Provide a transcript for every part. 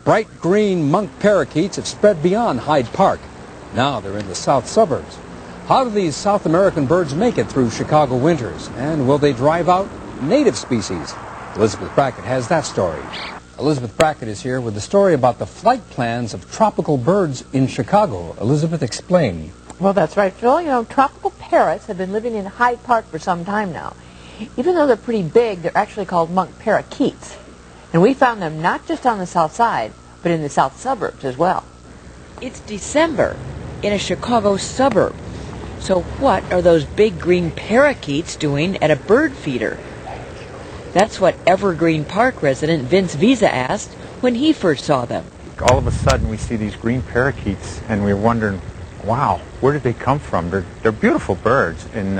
Bright green monk parakeets have spread beyond Hyde Park. Now they're in the south suburbs. How do these South American birds make it through Chicago winters? And will they drive out native species? Elizabeth Brackett has that story. Elizabeth Brackett is here with the story about the flight plans of tropical birds in Chicago. Elizabeth, explain. Well, that's right, Phil. You know, tropical parrots have been living in Hyde Park for some time now. Even though they're pretty big, they're actually called monk parakeets. And we found them not just on the south side, but in the south suburbs as well. It's December in a Chicago suburb. So what are those big green parakeets doing at a bird feeder? That's what Evergreen Park resident Vince Visa asked when he first saw them. All of a sudden we see these green parakeets and we're wondering, wow, where did they come from? They're beautiful birds, and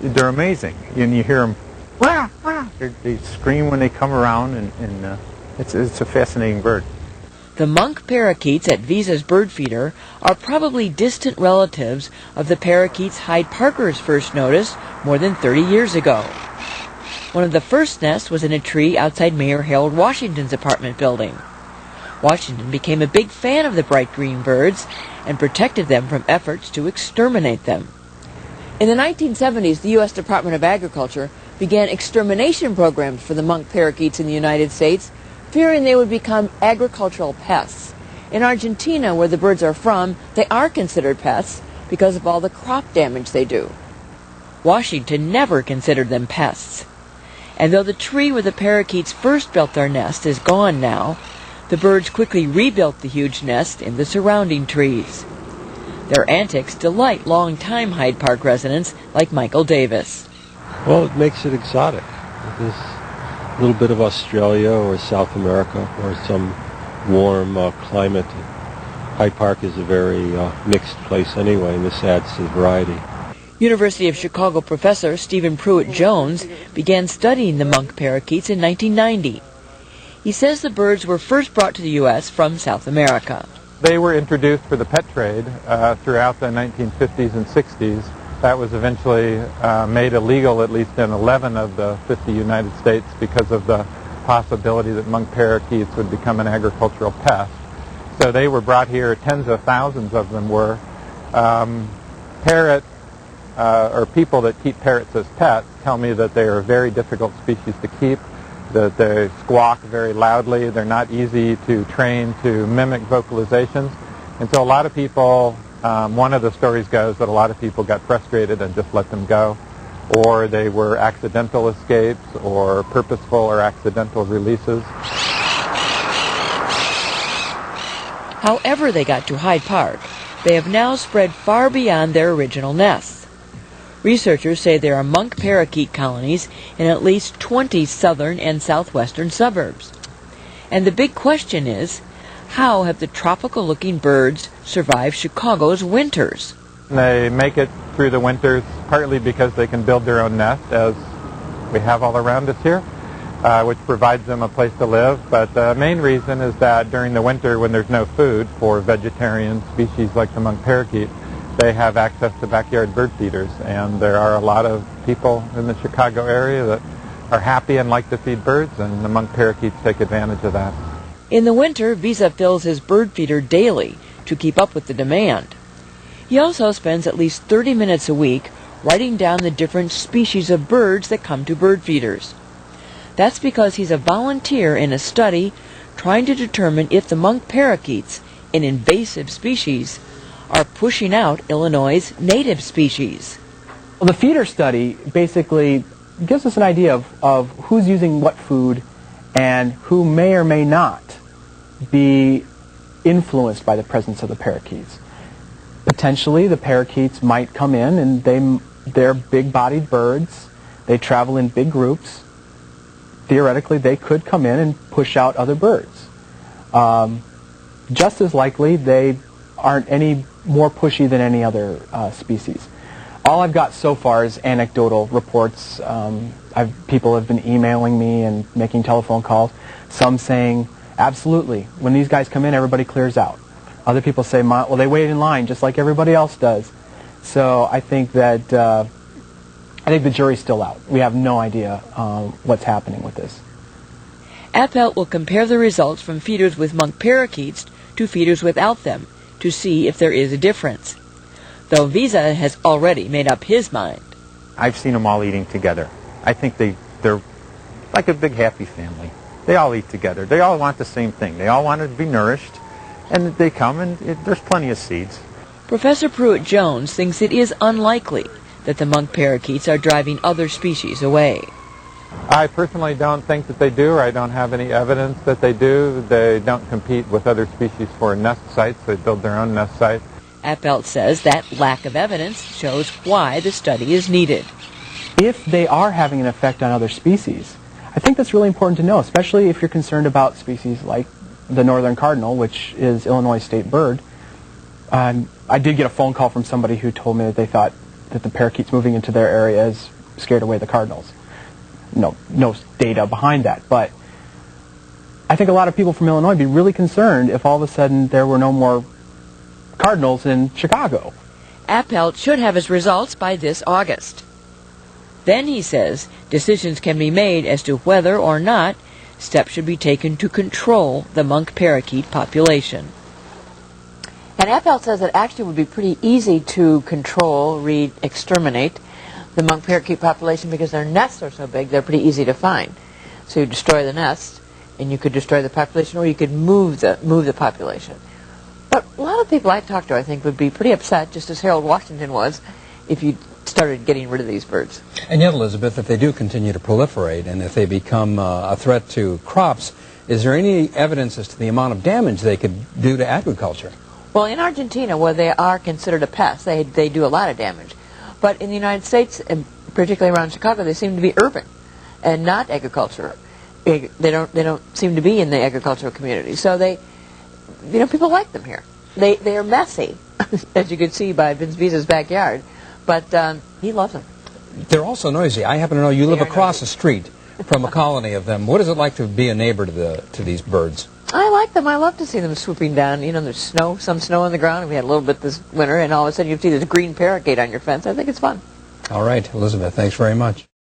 they're amazing. And you hear them, wah, wah. They scream when they come around, and it's a fascinating bird. The monk parakeets at Visa's bird feeder are probably distant relatives of the parakeets Hyde Parkers first noticed more than 30 years ago. One of the first nests was in a tree outside Mayor Harold Washington's apartment building. Washington became a big fan of the bright green birds and protected them from efforts to exterminate them. In the 1970s, the U.S. Department of Agriculture began extermination programs for the monk parakeets in the United States, fearing they would become agricultural pests. In Argentina, where the birds are from, they are considered pests because of all the crop damage they do. Washington never considered them pests. And though the tree where the parakeets first built their nest is gone now, the birds quickly rebuilt the huge nest in the surrounding trees. Their antics delight long-time Hyde Park residents like Michael Davis. Well, it makes it exotic. There's a little bit of Australia or South America or some warm climate. Hyde Park is a very mixed place anyway, and this adds to the variety. University of Chicago professor Stephen Pruitt-Jones began studying the monk parakeets in 1990. He says the birds were first brought to the U.S. from South America. They were introduced for the pet trade throughout the 1950s and 60s. That was eventually made illegal, at least in 11 of the 50 United States, because of the possibility that monk parakeets would become an agricultural pest. So they were brought here, tens of thousands of them were. Or people that keep parrots as pets tell me that they are a very difficult species to keep, that they squawk very loudly, they're not easy to train to mimic vocalizations. And so a lot of people, one of the stories goes that a lot of people got frustrated and just let them go, or they were accidental escapes or purposeful or accidental releases. However they got to Hyde Park, they have now spread far beyond their original nests. Researchers say there are monk parakeet colonies in at least 20 southern and southwestern suburbs. And the big question is, how have the tropical-looking birds survived Chicago's winters? They make it through the winters partly because they can build their own nest, as we have all around us here, which provides them a place to live. But the main reason is that during the winter, when there's no food for vegetarian species like the monk parakeet, they have access to backyard bird feeders, and there are a lot of people in the Chicago area that are happy and like to feed birds, and the monk parakeets take advantage of that. In the winter, Visa fills his bird feeder daily to keep up with the demand. He also spends at least 30 minutes a week writing down the different species of birds that come to bird feeders. That's because he's a volunteer in a study trying to determine if the monk parakeets, an invasive species, are pushing out Illinois' native species. Well, the feeder study basically gives us an idea of who's using what food and who may or may not be influenced by the presence of the parakeets. Potentially, the parakeets might come in, and they're big-bodied birds. They travel in big groups. Theoretically, they could come in and push out other birds. Just as likely, they aren't any more pushy than any other species. All I've got so far is anecdotal reports. People have been emailing me and making telephone calls, some saying, absolutely, when these guys come in, everybody clears out. Other people say, well, they wait in line just like everybody else does. So I think that the jury's still out. We have no idea what's happening with this. Appelt will compare the results from feeders with monk parakeets to feeders without them to see if there is a difference. Though Visa has already made up his mind. I've seen them all eating together. I think they're like a big happy family. They all eat together. They all want the same thing. They all want to be nourished, and they come and there's plenty of seeds. Professor Pruitt-Jones thinks it is unlikely that the monk parakeets are driving other species away. I personally don't think that they do, or I don't have any evidence that they do. They don't compete with other species for nest sites. They build their own nest sites. Appelt says that lack of evidence shows why the study is needed. If they are having an effect on other species, I think that's really important to know, especially if you're concerned about species like the northern cardinal, which is Illinois' state bird. I did get a phone call from somebody who told me that they thought that the parakeets moving into their areas scared away the cardinals. No data behind that, but I think a lot of people from Illinois would be really concerned if all of a sudden there were no more cardinals in Chicago. Appelt should have his results by this August. Then, he says, decisions can be made as to whether or not steps should be taken to control the monk parakeet population. And Appelt says it actually would be pretty easy to control, exterminate the monk parakeet population because their nests are so big, they're pretty easy to find. So you destroy the nest, and you could destroy the population, or you could move the population. But a lot of people I talked to, I think, would be pretty upset, just as Harold Washington was, if you started getting rid of these birds. And yet, Elizabeth, if they do continue to proliferate and if they become a threat to crops, is there any evidence as to the amount of damage they could do to agriculture? Well, in Argentina, where they are considered a pest, they do a lot of damage. But in the United States, and particularly around Chicago, they seem to be urban and not agriculture. They don't seem to be in the agricultural community. So people like them here. They are messy, as you could see by Vince Visa's backyard, but he loves them. They're also noisy. I happen to know you live across the street from a colony of them. What is it like to be a neighbor to these birds? I like them. I love to see them swooping down. You know, there's some snow on the ground. We had a little bit this winter, and all of a sudden you see this green parakeet on your fence. I think it's fun. All right, Elizabeth, thanks very much.